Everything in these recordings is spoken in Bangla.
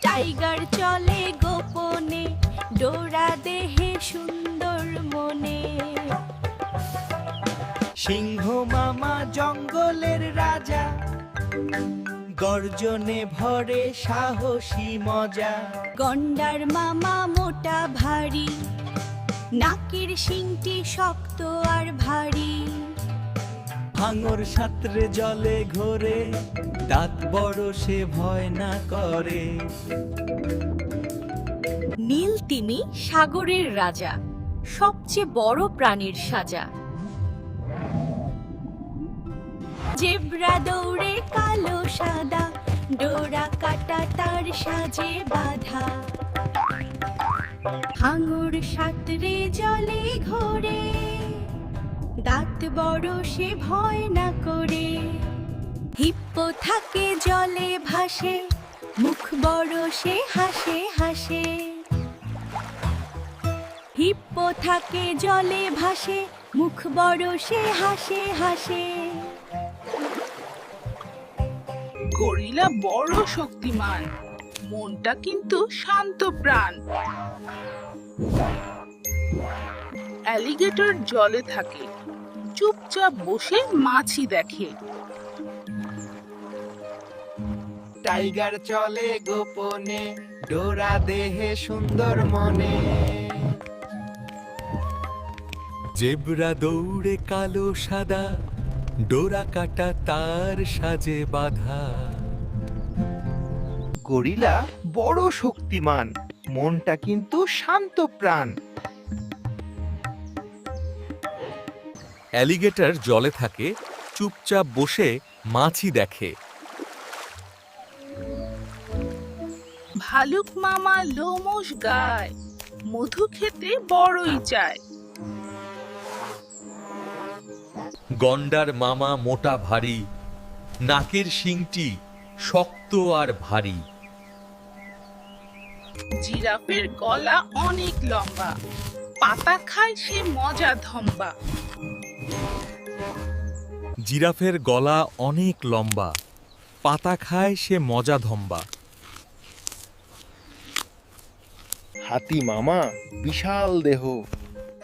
টাইগার চলে গোপনে, ডোরা দেহে সুন্দর মনে। সিংহ মামা জঙ্গলের রাজা, গর্জনে ভরে সাহসী মজা। গন্ডার মামা মোটা ভারী, নাকের শিংটি শক্ত আর ভারী। হাঙর সাঁতরে জলে ঘোরে, দাঁত বড় সে ভয় না করে। নীল তিমি সাগরের রাজা, সবচেয়ে বড় প্রাণীর সাজা। জেব্রা দৌড়ে কালো সাদা, ডোরা কাটা তার সাজে বাঁধা। হাঙর সাঁতরে জলে ঘোরে, দাঁত বড় সে ভয় না করে। হিপ্পো থাকে জলে ভাসে, মুখ বড় সে হাসে হাসে। হিপ্পো থাকে জলে ভাসে, মুখ বড় সে হাসে হাসে। গরিলা বড় শক্তিমান, মনটা কিন্তু শান্ত প্রাণ। অ্যালিগেটর জলে থাকে, চুপচাপ বসে মাছি দেখে। টাইগার চলে গোপনে, ডোরা দেহে সুন্দর মনে। জেব্রা দৌড়ে কালো সাদা, ডোরা কাটা তার সাজে বাঁধা। গরিলা বড় শক্তিমান, মনটা কিন্তু শান্ত প্রাণ। অ্যালিগেটর জলে থাকে, চুপচাপ বসে মাছি দেখে। ভালুক মামা লোমশ গায়, মধু খেতে বড়ই চায়। গন্ডার মামা মোটা ভারী, নাকের শিংটি শক্ত আর ভারী। জিরাফের গলা অনেক লম্বা, পাতা খায় সে মজা ধম্বা। জিরাফের গলা অনেক লম্বা, পাতা খায় সে মজা ধম্বা। হাতি মামা বিশাল দেহ,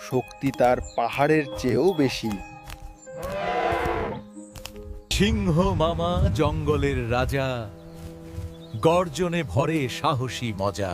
শক্তি তার পাহাড়ের চেয়েও বেশি। সিংহ মামা জঙ্গলের রাজা, গর্জনে ভরে সাহসী মজা।